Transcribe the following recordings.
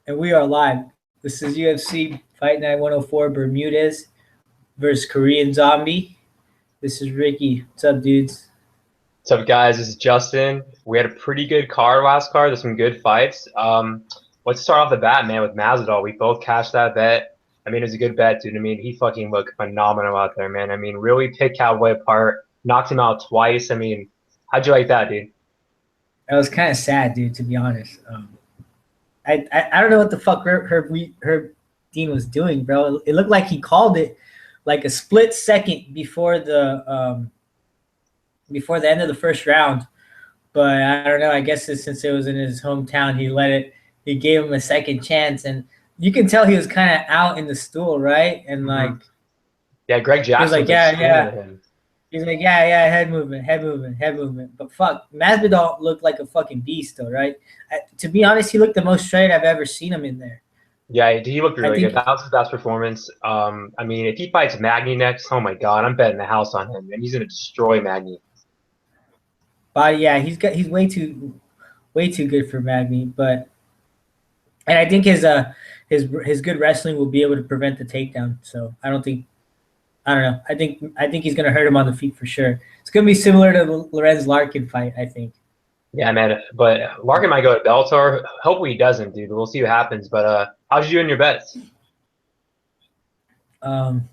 And we are live. This is UFC Fight Night 104 Bermudez versus Korean Zombie. This is Ricky. What's up, dudes? What's up, guys? This is Justin. We had a pretty good card last card. There's some good fights. Let's start off the bat, man, with Masvidal. We both cashed that bet. I mean, it was a good bet, dude. I mean, he fucking looked phenomenal out there, man. I mean, really picked Cowboy apart, knocked him out twice. I mean, how'd you like that, dude? That was kind of sad, dude, to be honest. I don't know what the fuck Herb Dean was doing, bro. It looked like he called it like a split second before the end of the first round. But I don't know. I guess since it was in his hometown, he gave him a second chance, and you can tell he was kind of out in the stool, right? And like, Yeah, Greg he was Jackson like, was like yeah, screaming yeah. at him. He's like, yeah, head movement, head movement, head movement. But fuck, Masvidal looked like a fucking beast, though, right? To be honest, he looked the most straight I've ever seen him in there. Yeah, he looked I really good. think, That was his best performance. I mean, if he fights Magny next, oh my God, I'm betting the house on him, and he's gonna destroy Magny. but yeah, he's way too good for Magny. But and I think his good wrestling will be able to prevent the takedown. So I don't know. I think he's gonna hurt him on the feet for sure. It's gonna be similar to the Lorenz Larkin fight, I think. Yeah, man. But Larkin might go to Bellator. Hopefully he doesn't, dude. We'll see what happens. But how did you do in your bets? Um,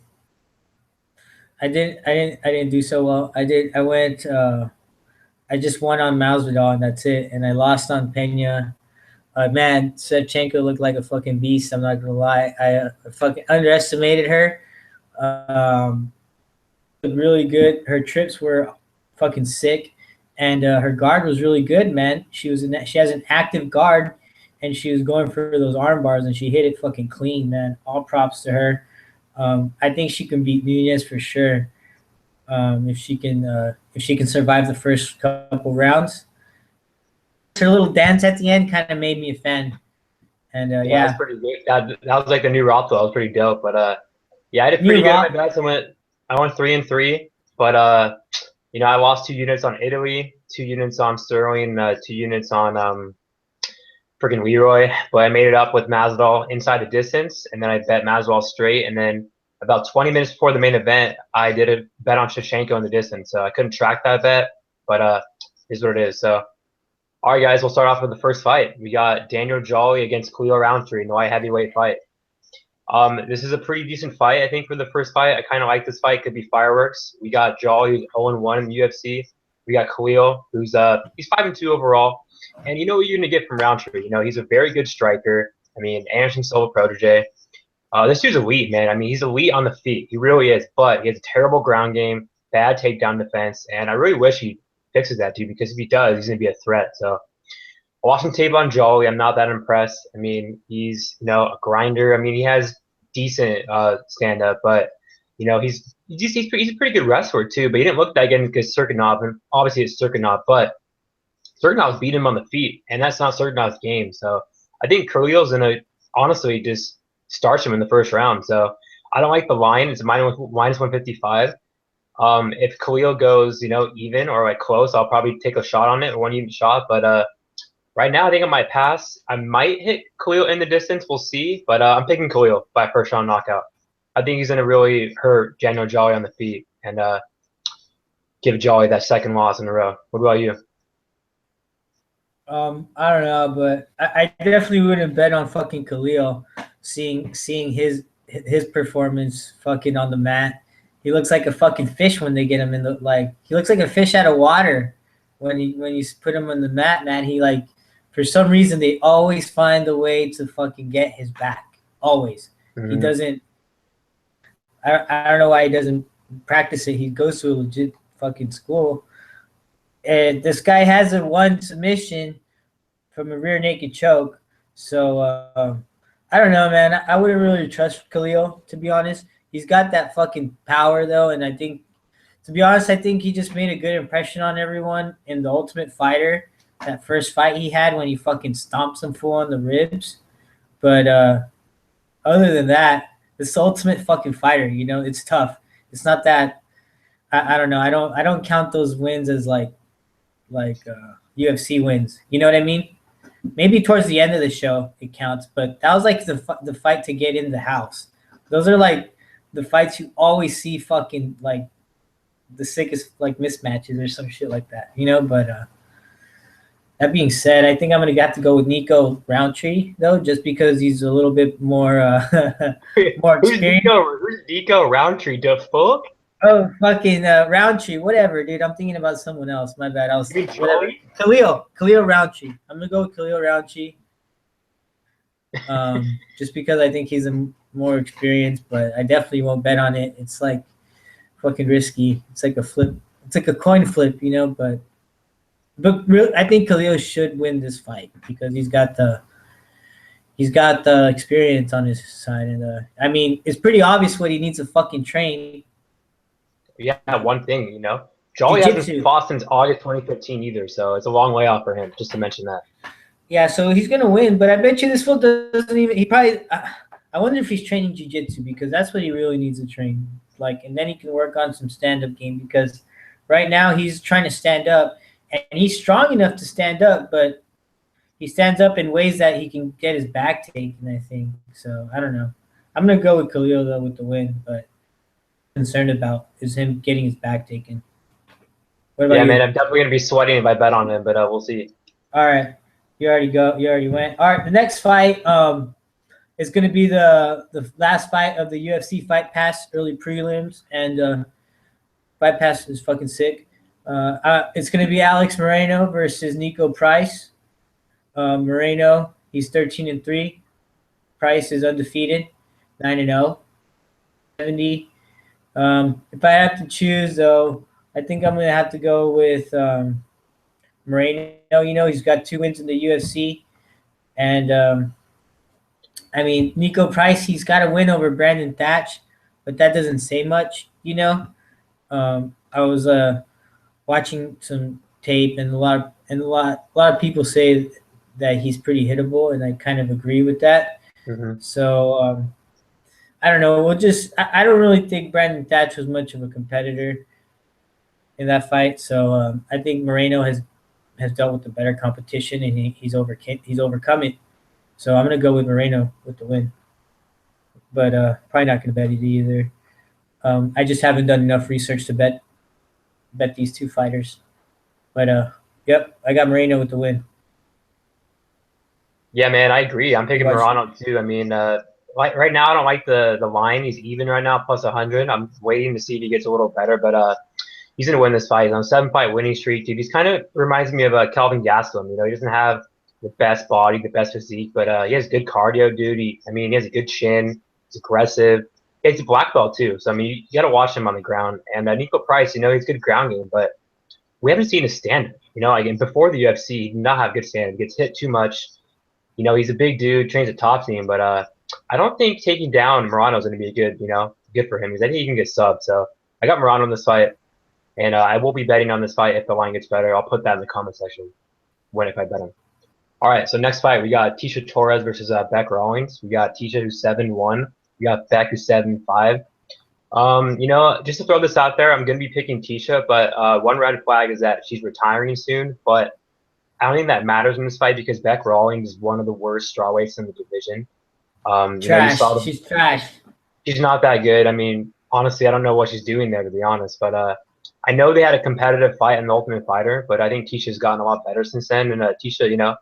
I didn't do so well. I went. I just won on Masvidal and that's it. And I lost on Pena. Man, Shevchenko looked like a fucking beast. I'm not gonna lie. I fucking underestimated her. Um, really good. Her trips were fucking sick, and her guard was really good, man. She has an active guard, and she was going for those arm bars, and she hit it fucking clean, man. All props to her. I think she can beat Nunez for sure. If she can survive the first couple rounds. Her little dance at the end kind of made me a fan. And Yeah, that was yeah, pretty good. That was like the new Rothwell. That was pretty dope. But yeah, I did new pretty good in my rock. bets. I went 3-3. But I lost 2 units on Italy, 2 units on Sterling, 2 units on freaking Leroy. But I made it up with Masvidal inside the distance, and then I bet Masvidal straight. And then about 20 minutes before the main event, I did a bet on Shevchenko in the distance. So I couldn't track that bet, but is what it is. So. All right, guys, we'll start off with the first fight. We got Daniel Jolly against Khalil Rountree, the light heavyweight fight. This is a pretty decent fight, I think, for the first fight. I kind of like this fight. Could be fireworks. We got Jolly, who's 0-1 in the UFC. We got Khalil, who's he's 5-2 overall. And you know what you're gonna get from Rountree. You know, he's a very good striker. I mean, Anderson Silva protege. This dude's elite, man. I mean, he's elite on the feet. He really is. But he has a terrible ground game, bad takedown defense, and I really wish he fixes that, dude, because if he does, he's going to be a threat. So I watched some tape on Jolly. I'm not that impressed. I mean, he's, a grinder. I mean, he has decent stand-up, but, he's a pretty good wrestler, too, but he didn't look that good because Serkinov, and obviously it's Serkinov, but Serkinov's beat him on the feet, and that's not Serkinov's game. So I think Khalil's going to honestly just starch him in the first round. So I don't like the line. It's minus 155. If Khalil goes, even or like close, I'll probably take a shot on it, one even shot. But right now, I think I might pass. I might hit Khalil in the distance. We'll see. But I'm picking Khalil by first round knockout. I think he's going to really hurt Daniel Jolly on the feet and give Jolly that second loss in a row. What about you? I don't know, but I definitely wouldn't bet on fucking Khalil. Seeing his performance fucking on the mat, he looks like a fucking fish when they get him in the like. He looks like a fish out of water when you put him on the mat, man. He like for some reason they always find a way to fucking get his back. Always. He doesn't. I don't know why he doesn't practice it. He goes to a legit fucking school. And this guy has a one submission from a rear naked choke. So I don't know, man. I wouldn't really trust Khalil, to be honest. He's got that fucking power, though, and I think, to be honest, I think he just made a good impression on everyone in The Ultimate Fighter, that first fight he had when he fucking stomped some fool on the ribs. But other than that, this Ultimate fucking Fighter, it's tough. It's not that I don't know. I don't count those wins as like UFC wins. You know what I mean? maybe towards the end of the show it counts, but that was like the fight to get in the house. Those are like the fights you always see fucking like the sickest like mismatches or some shit like that, you know. But that being said, I think I'm gonna have to go with Nico Rountree though, just because he's a little bit more more experienced. Who's Nico Rountree? The fuck? Oh, fucking Rountree, whatever, dude. I'm thinking about someone else. My bad. I was You mean whatever. Joey? Khalil Rountree. I'm gonna go with Khalil Rountree. Just because I think he's a more experienced, but I definitely won't bet on it. It's like fucking risky. It's like a flip. It's like a coin flip, you know. But I think Khalil should win this fight because he's got the experience on his side, and I mean, it's pretty obvious what he needs to fucking train. Yeah, one thing, you know. Joey Jiu-jitsu. hasn't fought since August 2015 either, so it's a long way off for him, just to mention that. Yeah, so he's gonna win, but I bet you this fool doesn't even. He probably. I wonder if he's training jiu-jitsu because that's what he really needs to train. Like, and then he can work on some stand-up game because right now he's trying to stand up, and he's strong enough to stand up, but he stands up in ways that he can get his back taken. I think so. I don't know. I'm gonna go with Khalil though with the win, but concerned about is him getting his back taken. What about Yeah, you? man, I'm definitely gonna be sweating if I bet on him, but we'll see. All right, you already went. All right, the next fight is going to be the last fight of the UFC Fight Pass early prelims, and Fight Pass is fucking sick. It's going to be Alex Moreno versus Nico Price. Moreno, he's 13-3. Price is undefeated, 9-0, 70. If I have to choose, though, I think I'm going to have to go with Moreno. You know, he's got 2 wins in the UFC. And, I mean, Nico Price, he's got a win over Brandon Thatch, but that doesn't say much, you know. I was watching some tape, and a lot of people say that he's pretty hittable, and I kind of agree with that. Mm-hmm. So I don't know. I don't really think Brandon Thatch was much of a competitor in that fight. So I think Moreno has dealt with the better competition, and he's overcome it. So I'm gonna go with Moreno with the win, but probably not gonna bet it either. I just haven't done enough research to bet these 2 fighters. But yep, I got Moreno with the win. Yeah, man, I agree. I'm picking Morono too. I mean, right now I don't like the line. He's even right now, plus 100. I'm waiting to see if he gets a little better, but he's gonna win this fight. He's on a 7-fight winning streak, dude. He's kind of reminds me of Kelvin Gastelum. You know, he doesn't have the best body, the best physique, but he has good cardio, dude. He has a good chin. He's aggressive. He's a black belt too. So I mean, you got to watch him on the ground. And Nico Price, you know, he's good ground game, but we haven't seen his stand. You know, again, before the UFC, he did not have good stand. He gets hit too much. You know, he's a big dude, trains a top team, but I don't think taking down Morono is going to be good for him because I think he can get subbed. So I got Morono in this fight, and I will be betting on this fight if the line gets better. I'll put that in the comment section if I bet him. All right, so next fight, we got Tecia Torres versus Bec Rawlings. We got Tecia, who's 7-1. We got Bec, who's 7-5. You know, just to throw this out there, I'm going to be picking Tecia, but one red flag is that she's retiring soon. But I don't think that matters in this fight because Bec Rawlings is one of the worst strawweights in the division. Trash. You know, she's trash. She's not that good. I mean, honestly, I don't know what she's doing there, to be honest. But I know they had a competitive fight in the Ultimate Fighter, but I think Ticia's gotten a lot better since then. And Tecia, you know,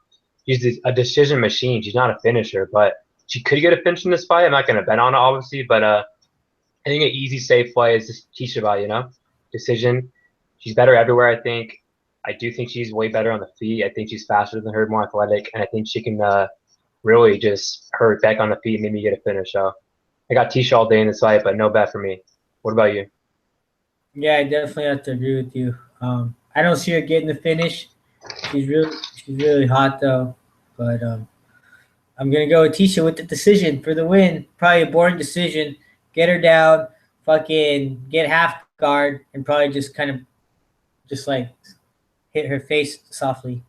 she's a decision machine. She's not a finisher, but she could get a finish in this fight. I'm not going to bet on it, obviously, but I think an easy, safe play is just Tecia, you know, decision. She's better everywhere, I think. I do think she's way better on the feet. I think she's faster than her, more athletic, and I think she can really just hurt Bec on the feet and maybe get a finish. So I got Tecia all day in this fight, but no bet for me. What about you? Yeah, I definitely have to agree with you. I don't see her getting the finish. She's really hot though, but I'm gonna go with Tecia with the decision for the win. Probably a boring decision. Get her down, fucking get half guard, and probably just kind of just like hit her face softly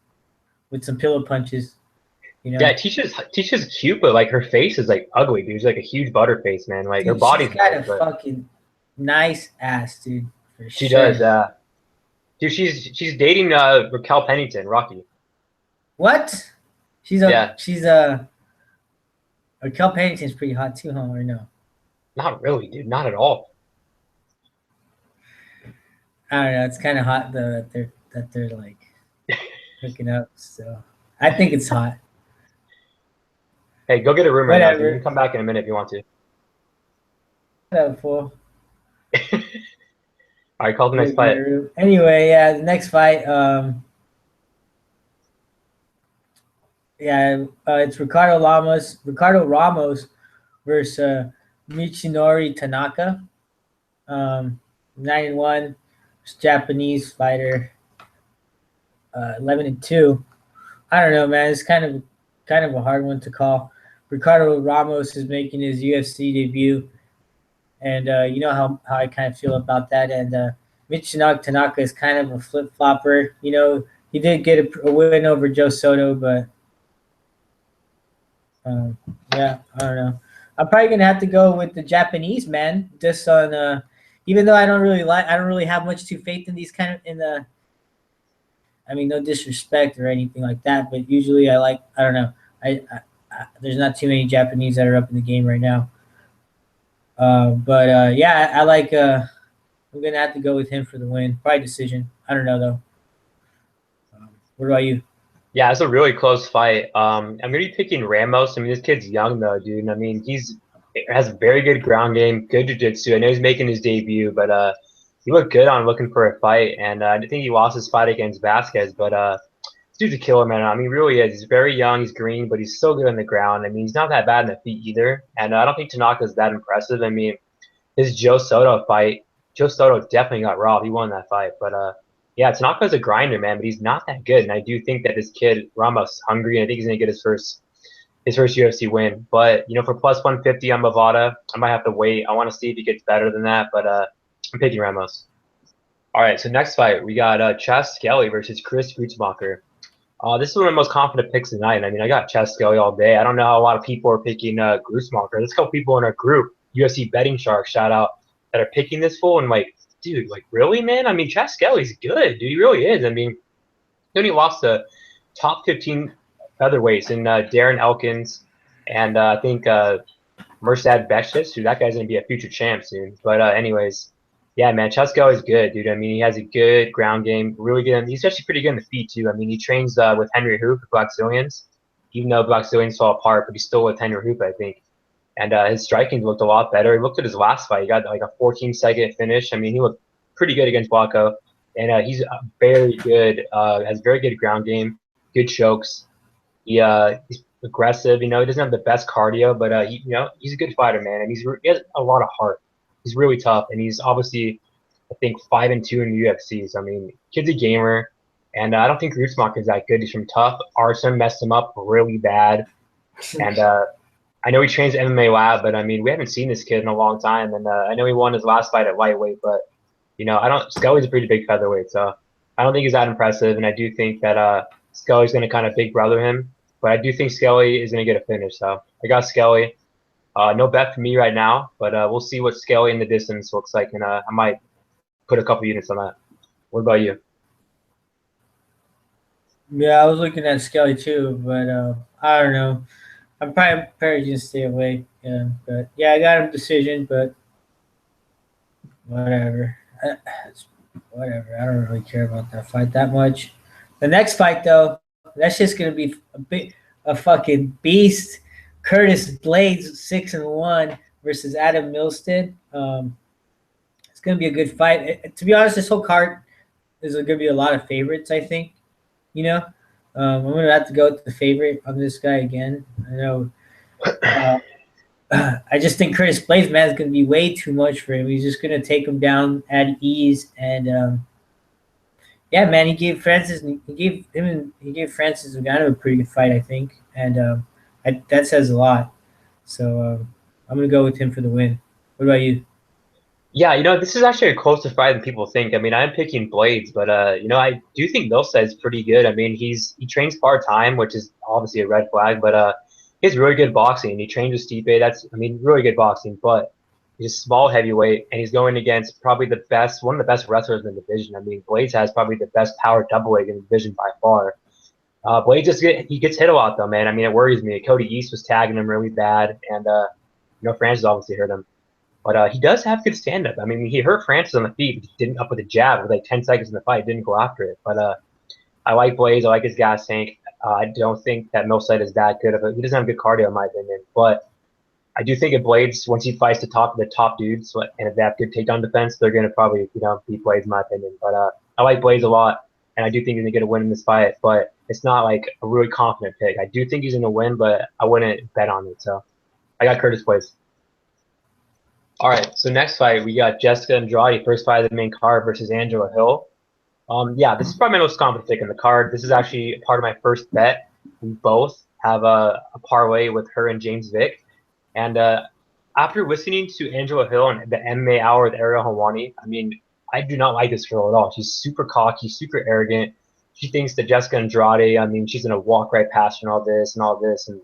with some pillow punches. You know? Yeah, Ticia's cute, but like her face is like ugly, dude. She's like a huge butter face, man. Like her body's she's got nice, a fucking nice ass, dude. She does. Dude, she's dating Raquel Pennington, Rocky. What? Yeah. Kel Pennington's pretty hot too, huh? Or no? Not really, dude. Not at all. I don't know. It's kind of hot though that they're like hooking up. So I think it's hot. Hey, go get a room right now, dude. You Whatever. can come back in a minute if you want to. Whatever, fool. All right, call the next fight. Anyway, yeah, the next fight. It's Ricardo Ramos versus Michinori Tanaka. 9-1. Japanese fighter. 11-2. I don't know, man. It's kind of a hard one to call. Ricardo Ramos is making his UFC debut, and you know how I kind of feel about that. And Michinori Tanaka is kind of a flip flopper. You know, he did get a win over Joe Soto, but yeah, I don't know. I'm probably gonna have to go with the Japanese man, just on. Even though I don't really have much to faith in these kind of I mean, no disrespect or anything like that, but usually I don't know. I there's not too many Japanese that are up in the game right now. Yeah, I like. I'm gonna have to go with him for the win, probably decision. I don't know though. What about you? Yeah, it's a really close fight. I'm gonna be picking Ramos. I mean, this kid's young though, dude. I mean, has a very good ground game, good jiu-jitsu. I know he's making his debut, but he looked good on looking for a fight, and I think he lost his fight against Vasquez. But this dude's a killer, man. I mean, he really is. He's very young, he's green, but he's so good on the ground. I mean, he's not that bad in the feet either, and I don't think Tanaka's that impressive. I mean, his Joe Soto fight, Joe Soto definitely got robbed. He won that fight, but yeah, Tanaka's a grinder, man, but he's not that good. And I do think that this kid Ramos is hungry, and I think he's gonna get his first UFC win. But you know, for plus 150 on Bovada, I might have to wait. I want to see if he gets better than that, but I'm picking Ramos. All right, so next fight we got Skelly versus Gruetzemacher. This is one of the most confident picks tonight. I mean, I got Skelly all day. I don't know how a lot of people are picking Gruetzemacher. There's a couple people in our group, UFC Betting Shark, shout out, that are picking this fool. And like, dude, like really, man? I mean, Skelly's good, dude. He really is. I mean, then he lost to top 15 featherweights in Darren Elkins and I think Milstead, dude, that guy's gonna be a future champ soon. But anyways, yeah, man, Skelly is good, dude. I mean, he has a good ground game, really good. He's actually pretty good in the feet too. I mean, he trains with Henry Hoop, Blackzilians, even though Blackzilians fell apart, but he's still with Henry Hoop, I think. And his striking looked a lot better. He looked at his last fight. He got like a 14-second finish. I mean, he looked pretty good against Blanco. And he's very good, has very good ground game, good chokes. He's aggressive. You know, he doesn't have the best cardio, but he's a good fighter, man. And he has a lot of heart. He's really tough, and he's obviously, I think, 5-2 in the UFC. So I mean, kid's a gamer, and I don't think Gruetzemacher is that good. He's from tough. Arson messed him up really bad, and I know he trains at MMA Lab, but I mean, we haven't seen this kid in a long time, and I know he won his last fight at lightweight, but you know, Skelly's a pretty big featherweight, so I don't think he's that impressive, and I do think that Skelly's going to kind of big brother him, but I do think Skelly is going to get a finish, so I got Skelly. No bet for me right now, but we'll see what Skelly in the distance looks like, and I might put a couple units on that. What about you? Yeah, I was looking at Skelly too, but I don't know. I'm probably just stay away. Yeah, but yeah, I got him decision, but whatever. Whatever. I don't really care about that fight that much. The next fight, though, that's just gonna be a fucking beast. Curtis Blaydes 6-1 versus Adam Milstead. It's gonna be a good fight. To be honest, this whole card is gonna be a lot of favorites. I think. You know, I'm gonna have to go with the favorite on this guy again. I know. I just think Curtis Blaydes, man, is going to be way too much for him. He's just going to take him down at ease, and yeah, man, he gave Francis Ngannou a pretty good fight, I think, and that says a lot. So I'm going to go with him for the win. What about you? Yeah, you know, this is actually a closer fight than people think. I mean, I'm picking Blaydes, but you know, I do think Milstead is pretty good. I mean, he trains part-time, which is obviously a red flag, but he has really good boxing. He trains with Stipe. That's, I mean, really good boxing, but he's a small heavyweight, and he's going against probably one of the best wrestlers in the division. I mean, Blaydes has probably the best power doubleweight in the division by far. Blaydes he gets hit a lot though, man. I mean, it worries me. Cody East was tagging him really bad, and Francis obviously hurt him. But he does have good stand-up. I mean, he hurt Francis on the feet, but he didn't up with a jab with like 10 seconds in the fight. Didn't go after it. But I like Blaydes. I like his gas tank. I don't think that Milstead is that good of a. He doesn't have good cardio, in my opinion. But I do think if Blaydes, once he fights the top dudes, and if they have good takedown defense, they're going to probably beat Blaydes, in my opinion. But I like Blaydes a lot, and I do think he's going to get a win in this fight. But it's not like a really confident pick. I do think he's going to win, but I wouldn't bet on it. So I got Curtis Blaydes. All right, so next fight, we got Jessica Andrade, first fight of the main card versus Angela Hill. Yeah, this is probably my most confident pick in the card. This is actually part of my first bet. We both have a parlay with her and James Vick. And after listening to Angela Hill and the MMA Hour with Ariel Helwani, I mean, I do not like this girl at all. She's super cocky, super arrogant. She thinks that Jessica Andrade, I mean, she's going to walk right past her and all this and all this. And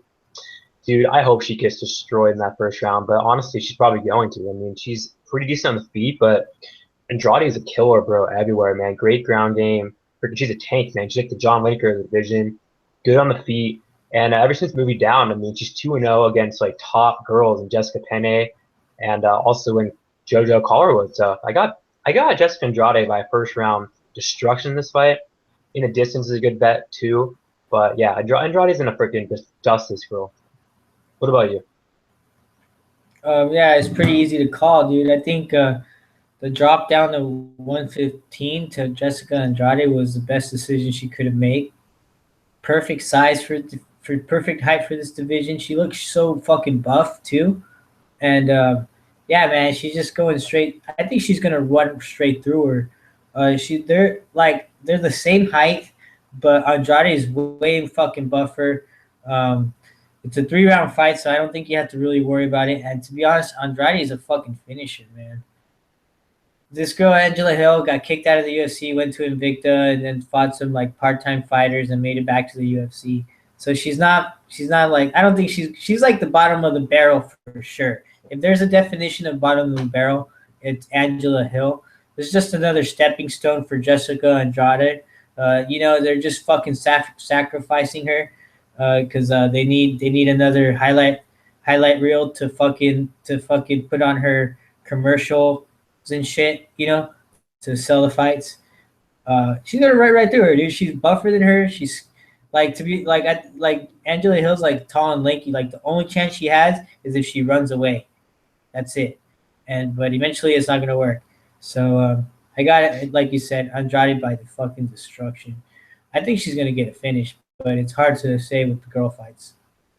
dude, I hope she gets destroyed in that first round, but honestly, she's probably going to. I mean, she's pretty decent on the feet, but Andrade is a killer, bro, everywhere, man. Great ground game. She's a tank, man. She's like the John Lineker of the division. Good on the feet. And ever since moving down, I mean, she's 2-0 against like top girls in Jessica Penne and also in JoJo Collarwood. So I got Jessica Andrade by first round destruction in this fight. In the distance is a good bet too. But yeah, Andrade's in a freaking justice, girl. What about you? Yeah, it's pretty easy to call, dude. I think the drop down to 115 to Jessica Andrade was the best decision she could have made. Perfect size for perfect height for this division. She looks so fucking buff too, and yeah, man, she's just going straight. I think she's gonna run straight through her. They're the same height, but Andrade is way fucking buffer. It's a 3-round fight, so I don't think you have to really worry about it. And to be honest, Andrade is a fucking finisher, man. This girl, Angela Hill, got kicked out of the UFC, went to Invicta, and then fought some like part-time fighters and made it back to the UFC. So she's not like, I don't think she's like the bottom of the barrel for sure. If there's a definition of bottom of the barrel, it's Angela Hill. It's just another stepping stone for Jessica Andrade. They're just fucking sacrificing her because they need another highlight reel to fucking put on her commercial and shit, to sell the fights. She's gonna right through her, dude. She's buffer than her. She's like to be like Angela Hill's like tall and lanky. Like the only chance she has is if she runs away. That's it. But eventually it's not gonna work. So I got it, like you said, Andrade by the fucking destruction. I think she's gonna get a finish, but it's hard to say with the girl fights.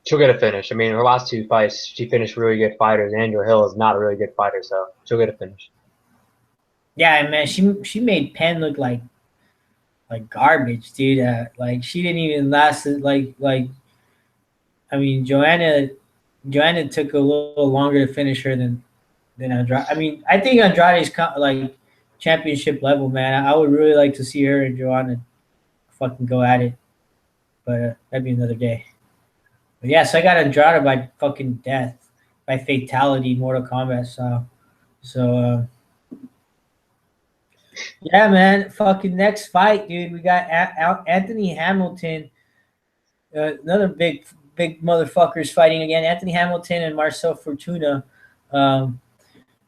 She'll get a finish. I mean, her last 2 fights, she finished really good fighters. Angela Hill is not a really good fighter, so she'll get a finish. Yeah, man, she made Penn look like garbage, dude. Like she didn't even last. I mean, Joanna took a little longer to finish her than Andrade. I mean, I think Andrade's like championship level, man. I would really like to see her and Joanna fucking go at it, but that'd be another day. But yeah, so I got Andrade by fucking death, by fatality, Mortal Kombat style. So. Yeah, man. Fucking next fight, dude. We got Anthony Hamilton. Another big motherfuckers fighting again. Anthony Hamilton and Marcel Fortuna.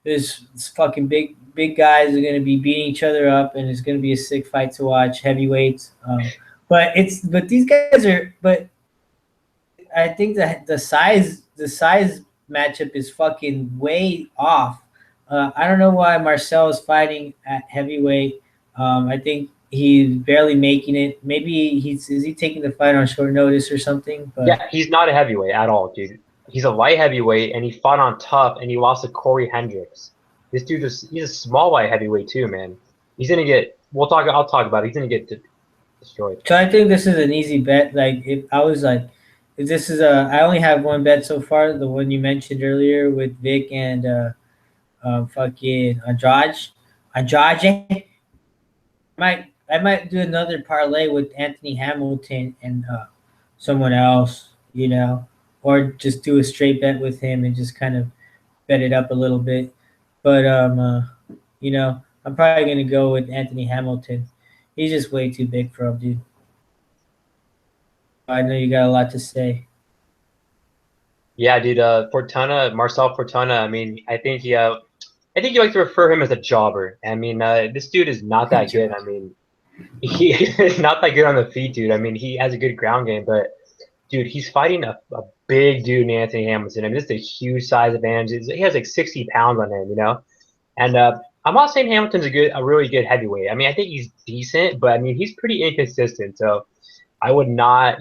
This fucking big guys are gonna be beating each other up, and it's gonna be a sick fight to watch. Heavyweights. But these guys are. But I think that the size matchup is fucking way off. I don't know why Marcel is fighting at heavyweight. I think he's barely making it. Maybe is he taking the fight on short notice or something? But yeah, he's not a heavyweight at all, dude. He's a light heavyweight, and he fought on tough, and he lost to Corey Hendricks. This dude he's a small light heavyweight too, man. He's gonna get. I'll talk about it. He's gonna get destroyed. So I think this is an easy bet. Like if I was like, if this is I only have one bet so far. The one you mentioned earlier with Vick and. Fucking Andrade. I might do another parlay with Anthony Hamilton and someone else, or just do a straight bet with him and just kind of bet it up a little bit. But I'm probably gonna go with Anthony Hamilton. He's just way too big for him, dude. I know you got a lot to say. Yeah, dude. Marcel Fortuna. I mean, I think you like to refer him as a jobber. I mean, this dude is not that good. I mean, he is not that good on the feet, dude. I mean, he has a good ground game, but dude, he's fighting a big dude in Anthony Hamilton. I mean, this is a huge size advantage. He has like 60 pounds on him, you know. And I'm not saying Hamilton's a really good heavyweight. I mean, I think he's decent, but I mean, he's pretty inconsistent. So I would not,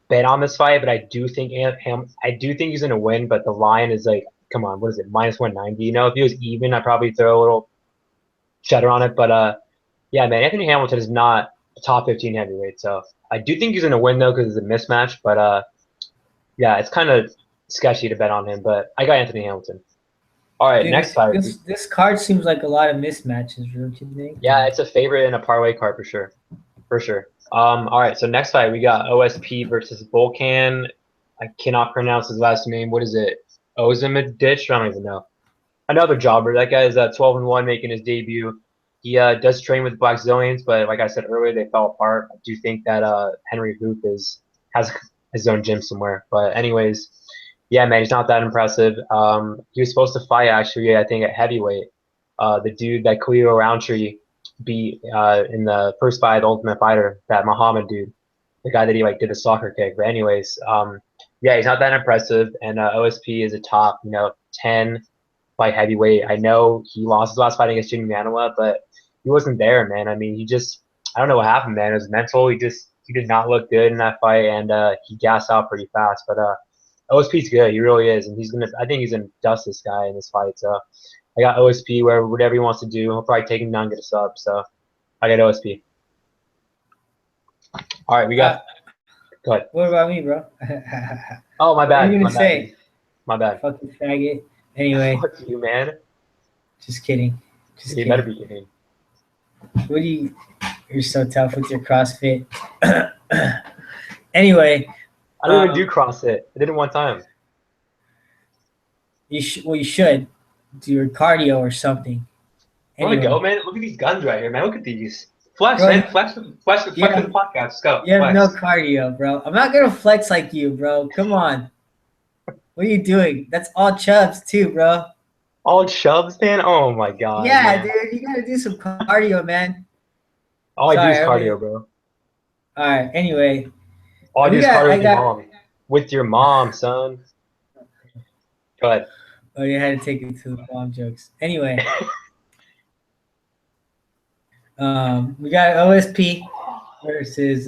bet on this fight. But I do think I do think he's gonna win. But the line is like, come on, what is it, -190? You know, if he was even, I'd probably throw a little cheddar on it. But yeah, man, Anthony Hamilton is not a top 15 heavyweight. So I do think he's gonna win though because it's a mismatch. But yeah, it's kind of sketchy to bet on him. But I got Anthony Hamilton. All right, Dude, next fight. This card seems like a lot of mismatches, don't you think? Yeah, it's a favorite and a parlay card for sure. For sure. All right, so next fight we got OSP versus Volkan. I cannot pronounce his last name. What is it? Oezdemir? I don't even know. Another jobber. That guy is 12-1 making his debut. He does train with Black Zillions, but like I said earlier, they fell apart. I do think that Henry Hoop has his own gym somewhere. But anyways, yeah, man, he's not that impressive. He was supposed to fight actually, I think, at heavyweight. The dude that Cleo Rountree beat in the first fight, the Ultimate Fighter, that Muhammad dude, the guy that he like did the soccer kick. But anyways, yeah, he's not that impressive, and OSP is a top 10 fight heavyweight. I know he lost his last fight against Jimmy Manuwa, but he wasn't there, man. I mean, I don't know what happened, man. It was mental. He did not look good in that fight, and he gassed out pretty fast. But OSP's good. He really is, and I think he's gonna dust this guy in this fight. So I got OSP where whatever he wants to do. He'll probably take him down, and get a sub. So I got OSP. All right, we got. Go ahead. What about me, bro? Oh, my bad. What are you gonna say? My bad. Fucking faggot. Anyway. Fuck you, man. Just kidding. You better be kidding. What do you? You're so tough with your CrossFit. Anyway. I don't even do CrossFit. I did it one time. You should do your cardio or something. Anyway. Go, man. Look at these guns right here, man. Look at these. Flex, bro, man. Flex the podcast. Let's go. You have no cardio, bro. I'm not gonna flex like you, bro. Come on. What are you doing? That's all chubs too, bro. All chubs, man? Oh my god. Yeah, man. dude. You gotta do some cardio, man. All I do is cardio, bro. All right. Anyway. All I do is cardio with your mom. With your mom, son. Go ahead. Oh, you had to take it to the mom jokes. Anyway. We got OSP versus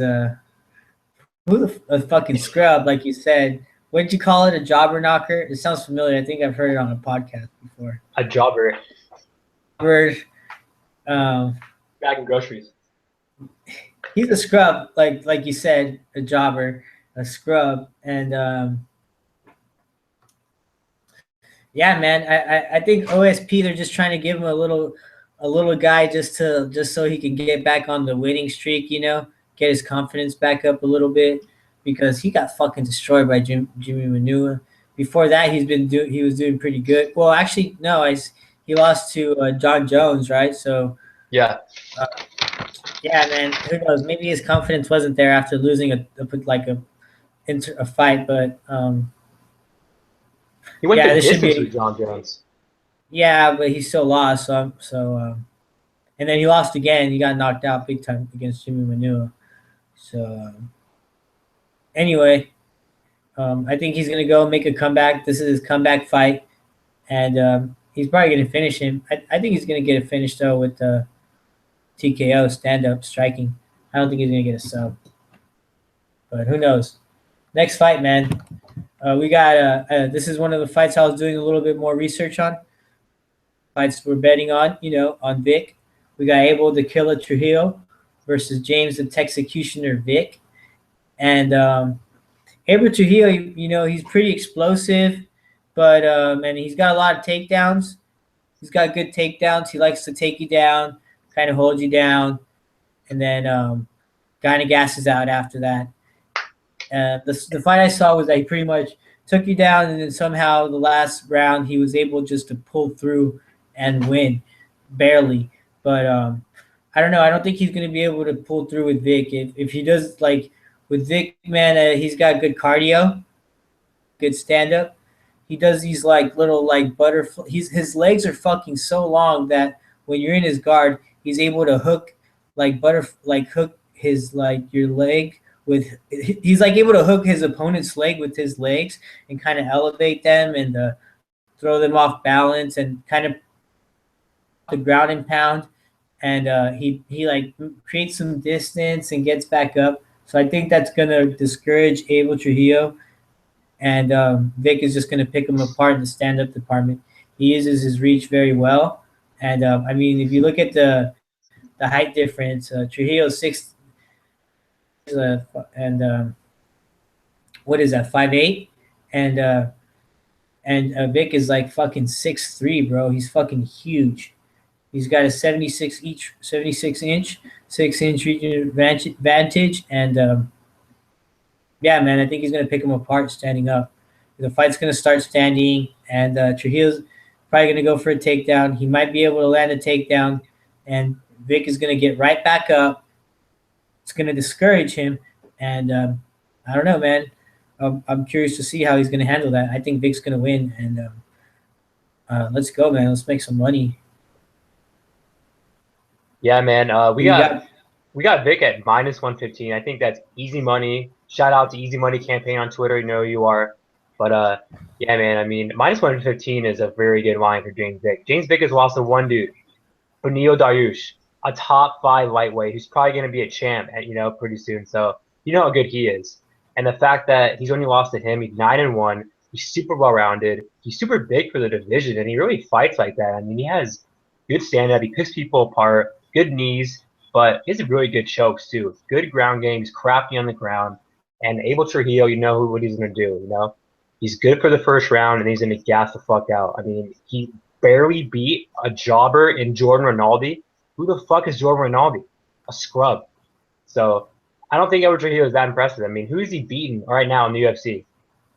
who a fucking scrub, like you said. What did you call it? A jobber knocker? It sounds familiar. I think I've heard it on a podcast before. A jobber. Bagging groceries. He's a scrub, like you said, a jobber, a scrub, and yeah, man. I think OSP, they're just trying to give him a little guy just so he can get back on the winning streak, get his confidence back up a little bit, because he got fucking destroyed by Jimmy Manuwa. Before that, he was doing pretty good. Well, actually, no, he lost to John Jones, right? So yeah, yeah, man. Who knows? Maybe his confidence wasn't there after losing a fight, but he went the distance with John Jones. Yeah, but he still lost. So and then he lost again. He got knocked out big time against Jimmy Manuwa. So anyway, I think he's gonna go make a comeback. This is his comeback fight, and he's probably gonna finish him. I think he's gonna get a finish though with TKO, stand up striking. I don't think he's gonna get a sub, but who knows? Next fight, man. We got this is one of the fights I was doing a little bit more research on. Fights we're betting on, on Vick. We got Abel the Killer Trujillo versus James the Texecutioner Vick. And Abel Trujillo, he's pretty explosive, but and he's got a lot of takedowns. He's got good takedowns. He likes to take you down, kind of hold you down, and then kind of gasses out after that. The fight I saw was that he pretty much took you down, and then somehow the last round he was able just to pull through and win, barely. But I don't know. I don't think he's going to be able to pull through with Vick. If he does, like, with Vick, man, he's got good cardio, good stand up. He does these like little like butterfly. His legs are fucking so long that when you're in his guard, he's able to hook hook his like your leg with. He's like able to hook his opponent's leg with his legs and kind of elevate them and throw them off balance and kind of the ground and pound. And he like creates some distance and gets back up. So I think that's gonna discourage Abel Trujillo, and Vick is just gonna pick him apart in the stand-up department. He uses his reach very well, and I mean, if you look at the height difference, Trujillo's 6, and what is that, 5'8", and Vick is like fucking 6'3", bro. He's fucking huge. He's got a 76 inch, 6-inch region advantage, and yeah, man, I think he's gonna pick him apart standing up. The fight's gonna start standing, and Trujillo's probably gonna go for a takedown. He might be able to land a takedown, and Vick is gonna get right back up. It's gonna discourage him, and I don't know, man. I'm curious to see how he's gonna handle that. I think Vick's gonna win, and let's go, man. Let's make some money. Yeah, man. We got Vick at -115. I think that's easy money. Shout out to Easy Money Campaign on Twitter. You know who you are. But yeah, man. I mean, -115 is a very good line for James Vick. James Vick has lost to one dude, Benil Dariush, a top 5 lightweight who's probably going to be a champ, pretty soon. So you know how good he is. And the fact that he's only lost to him, he's 9-1. He's super well-rounded. He's super big for the division, and he really fights like that. I mean, he has good stand-up. He picks people apart. Good knees, but he has really good chokes too. Good ground game. He's crafty on the ground. And Abel Trujillo, you know what he's going to do, He's good for the first round, and he's going to gas the fuck out. I mean, he barely beat a jobber in Jordan Rinaldi. Who the fuck is Jordan Rinaldi? A scrub. So I don't think Abel Trujillo is that impressive. I mean, who is he beating right now in the UFC?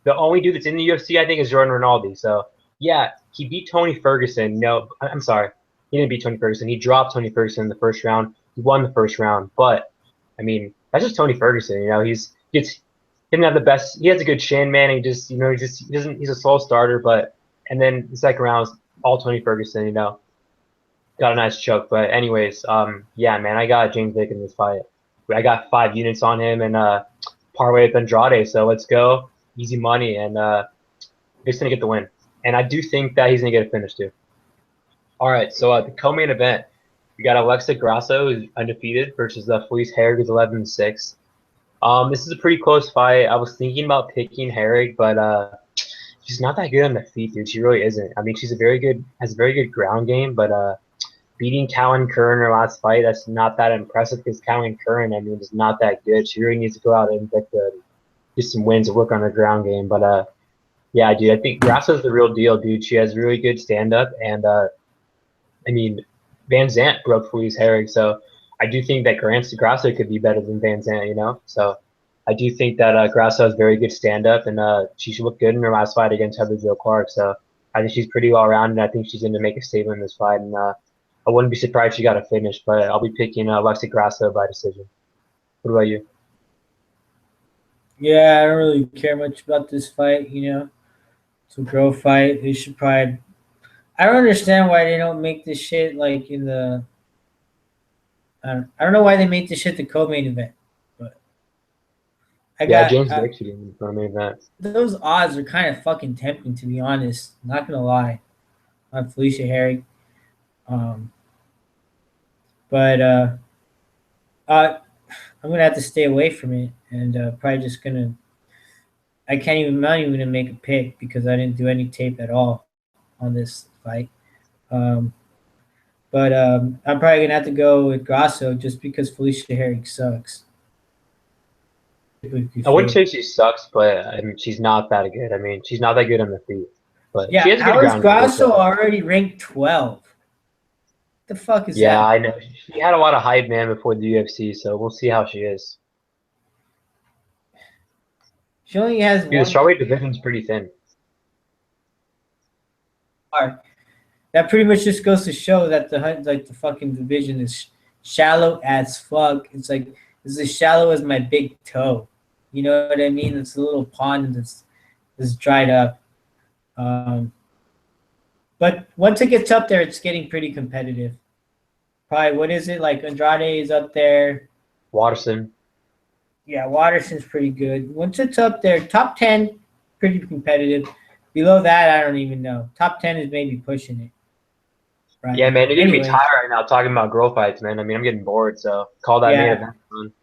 The only dude that's in the UFC, I think, is Jordan Rinaldi. So, yeah, he beat Tony Ferguson. No, I'm sorry. He didn't beat Tony Ferguson. He dropped Tony Ferguson in the first round. He won the first round. But, I mean, that's just Tony Ferguson. He didn't have the best. He has a good chin, man. He doesn't. He's a slow starter. And then the second round was all Tony Ferguson. Got a nice choke. But anyways, yeah, man, I got James Vick in this fight. I got 5 units on him and parlay with Andrade. So let's go, easy money, and Vick's gonna get the win. And I do think that he's gonna get a finish too. All right, so the co-main event, we got Alexa Grasso, who's undefeated, versus Felice Herrig, who's 11-6. This is a pretty close fight. I was thinking about picking Herrig, but she's not that good on the feet, dude. She really isn't. I mean, has a very good ground game, but beating Callan Curran in her last fight, that's not that impressive because Callan Curran, I mean, is not that good. She really needs to go out and get some wins and work on her ground game. But yeah, dude, I think Grasso's the real deal, dude. She has really good stand-up, and I mean, Van Zandt broke Felice Herrig, so I do think that Grasso could be better than Van Zandt, So I do think that Grasso has very good stand-up, and she should look good in her last fight against Heather Jo Clark. So I think she's pretty well-rounded, and I think she's going to make a statement in this fight. And I wouldn't be surprised if she got a finish, but I'll be picking Alexa Grasso by decision. What about you? Yeah, I don't really care much about this fight, It's a girl fight. They should probably. I don't understand why they don't make this shit like in the. I don't know why they made this shit the co-main event, but James Vick should be in the co-main event. Those odds are kind of fucking tempting, to be honest. Not gonna lie, on Felicia Herrig. But I'm gonna have to stay away from it, and probably just gonna. I'm not even gonna make a pick because I didn't do any tape at all on this fight. But I'm probably gonna have to go with Grasso just because Felicia Herrig sucks. I wouldn't say she sucks, but I mean she's not that good. I mean she's not that good on the feet. But yeah, she has how is Grasso already ranked 12? The fuck is that? Yeah, I know. She had a lot of hype, man, before the UFC, so we'll see how she is. She only has the strawweight division's pretty thin. That pretty much just goes to show that the fucking division is shallow as fuck. It's as shallow as my big toe. You know what I mean? It's a little pond that's dried up. But once it gets up there, it's getting pretty competitive. Probably, what is it? Like Andrade is up there. Watterson. Yeah, Watterson's pretty good. Once it's up there, top 10, pretty competitive. Below that, I don't even know. Top 10 is maybe pushing it. Right. Yeah, man, you're getting me Anyways, tired right now talking about girl fights, man. I mean, I'm getting bored, so call that main event.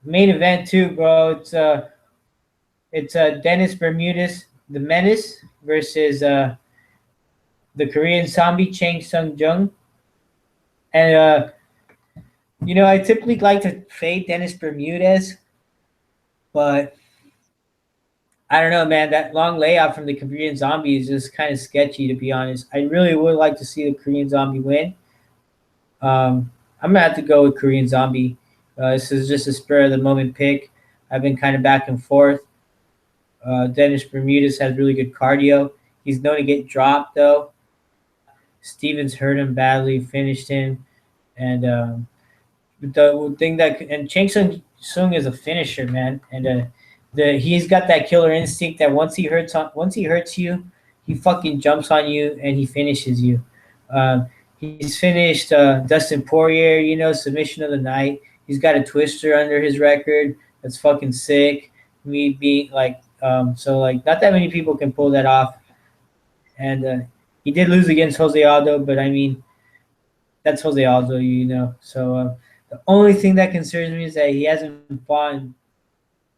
main event too, bro. It's Dennis Bermudez, the Menace, versus the Korean zombie Chang Sung Jung. And I typically like to fade Dennis Bermudez, but I don't know, man. That long layout from the Korean Zombie is just kind of sketchy, to be honest. I really would like to see the Korean Zombie win. I'm gonna have to go with Korean Zombie. This is just a spur of the moment pick. I've been kind of back and forth. Dennis Bermudez has really good cardio. He's known to get dropped though. Stevens hurt him badly, finished him, and the thing that and Chang Sung is a finisher, man, and he's got that killer instinct that once he hurts you, he fucking jumps on you and he finishes you. He's finished Dustin Poirier, submission of the night. He's got a twister under his record. That's fucking sick. Me being like, not that many people can pull that off. And he did lose against Jose Aldo, but I mean, that's Jose Aldo, So the only thing that concerns me is that he hasn't fought in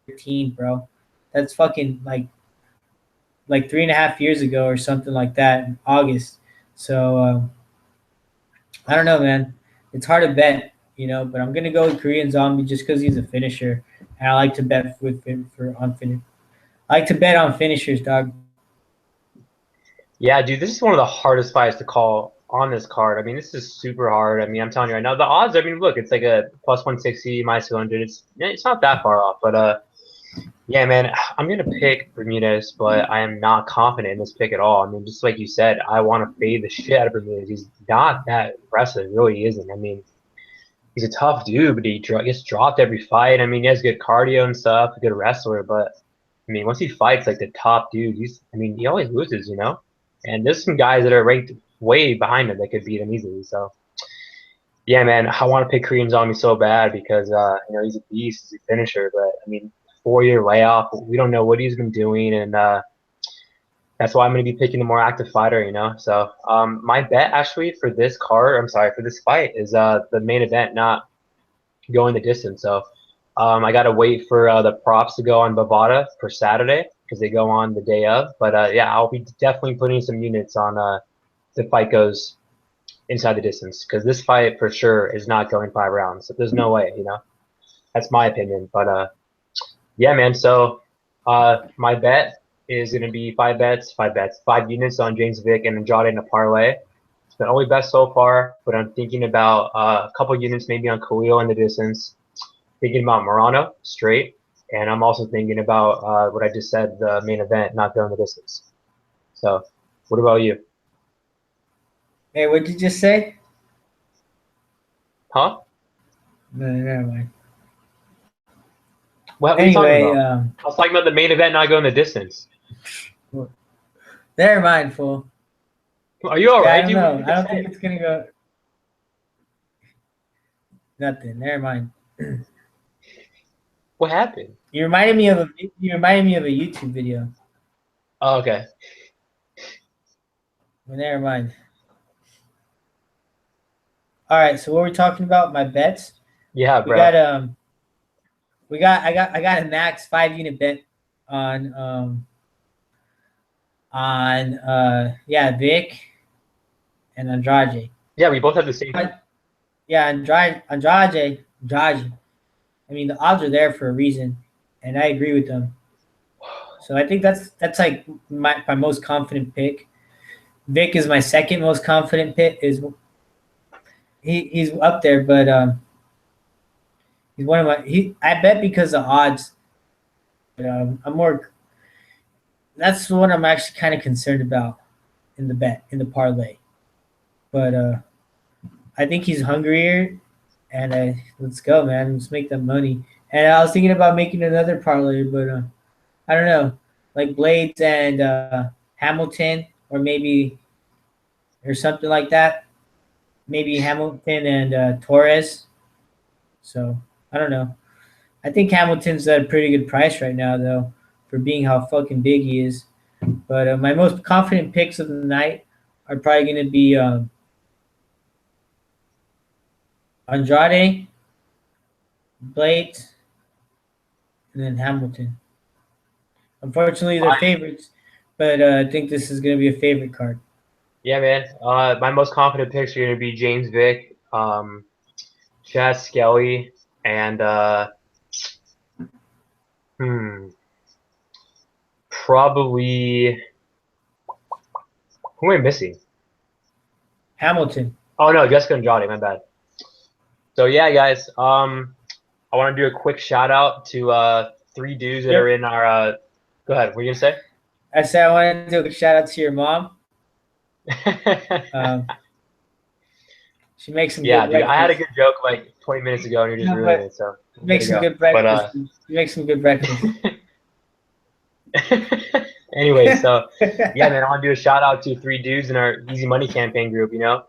13, bro. That's fucking like 3.5 years ago or something like that in August. So I don't know, man. It's hard to bet, but I'm gonna go with Korean Zombie just because he's a finisher, and I like to bet with him on finish. I like to bet on finishers, dog. Yeah, dude, this is one of the hardest fights to call on this card. I mean, this is super hard. I mean, I'm telling you right now, the odds. I mean, look, it's like a plus 160, minus 200. It's not that far off, but yeah, man, I'm gonna pick Bermudez, but I am not confident in this pick at all. I mean, just like you said, I want to fade the shit out of Bermudez. He's not that impressive, really isn't. I mean, he's a tough dude, but he gets dropped every fight. I mean, he has good cardio and stuff, a good wrestler, but I mean, once he fights like the top dude, he always loses, And there's some guys that are ranked way behind him that could beat him easily. So, yeah, man, I want to pick Korean Zombie so bad because he's a beast, he's a finisher. But I mean, 4-year layoff, we don't know what he's been doing, and that's why I'm going to be picking the more active fighter. So my bet actually for this for this fight is the main event not going the distance. So I got to wait for the props to go on Bovada for Saturday because they go on the day of. But yeah, I'll be definitely putting some units on the fight goes inside the distance because this fight for sure is not going 5 rounds. So there's no way, That's my opinion. But yeah, man. So my bet is going to be 5 units on James Vick and Andrade in a parlay. It's been only bet so far, but I'm thinking about a couple units maybe on Khalil in the distance. Thinking about Morono straight, and I'm also thinking about what I just said, the main event not going the distance. So, what about you? Hey, what did you just say? Huh? No, never mind. What are you talking about? I was talking about the main event not going the distance. Never mind, fool. Are you all right? I don't know. I don't think it's gonna go. Nothing. Never mind. What happened? You reminded me of a YouTube video. Oh, okay. Well, never mind. All right. So what we're talking about? My bets. Yeah, bro. I got a max 5-unit bet on Vick and Andrade. Yeah, we both have the same. Yeah, Andrade. I mean, the odds are there for a reason, and I agree with them. So I think that's like my most confident pick. Vick is my second most confident pick. He's up there, but he's one of my. I bet because of odds. But, I'm more. That's what I'm actually kind of concerned about in the parlay. But I think he's hungrier, and let's go, man. Let's make that money. And I was thinking about making another parlay, but I don't know, like Blaydes and Hamilton, or maybe or something like that. Maybe Hamilton and Torres. So I don't know. I think Hamilton's at a pretty good price right now, though, for being how fucking big he is. But my most confident picks of the night are probably going to be Andrade, Blaydes, and then Hamilton. Unfortunately, they're favorites, but I think this is going to be a favorite card. Yeah, man. My most confident picks are going to be James Vick, Chaz Skelly, and probably who am I missing? Hamilton. Oh no, Jessica Andrade. My bad. So yeah, guys. I want to do a quick shout out to 3 dudes that are in our. Go ahead. What are you gonna say? I said I wanted to do a shout out to your mom. She makes some yeah, good dude. breakfast. I had a good joke like 20 minutes ago, and you're just ruining it. So makes some good breakfast. You make some good breakfast. Anyway, so yeah, man, I want to do a shout out to 3 dudes in our Easy Money campaign group. You know,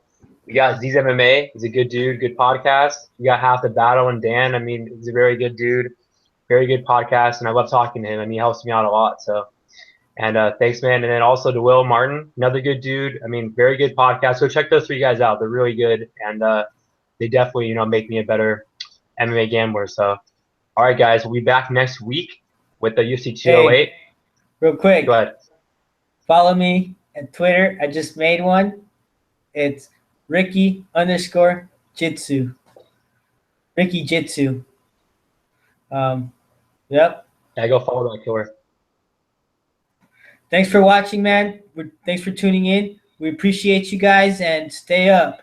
we got Z's MMA. He's a good dude, good podcast. We got Half the Battle and Dan. I mean, he's a very good dude, very good podcast, and I love talking to him. I mean, he helps me out a lot. So, and thanks, man. And then also to Will Martin, another good dude. I mean, very good podcast. So check those 3 guys out. They're really good, and they definitely, make me a better MMA gambler. So, all right, guys, we'll be back next week with the UFC 208. Hey, real quick. Go ahead. Follow me at Twitter. I just made one. It's Ricky_Jitsu. Ricky Jitsu. Yep. Yeah, go follow that killer. Thanks for watching, man. Thanks for tuning in. We appreciate you guys, and stay up.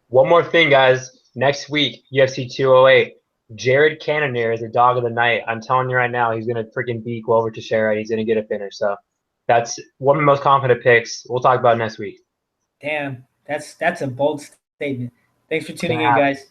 One more thing, guys. Next week, UFC 208. Jared Cannonier is the dog of the night. I'm telling you right now, he's going to freaking beat Glover Teixeira. He's going to get a finish. So that's one of the most confident picks. We'll talk about it next week. Damn, that's a bold statement. Thanks for tuning in, guys.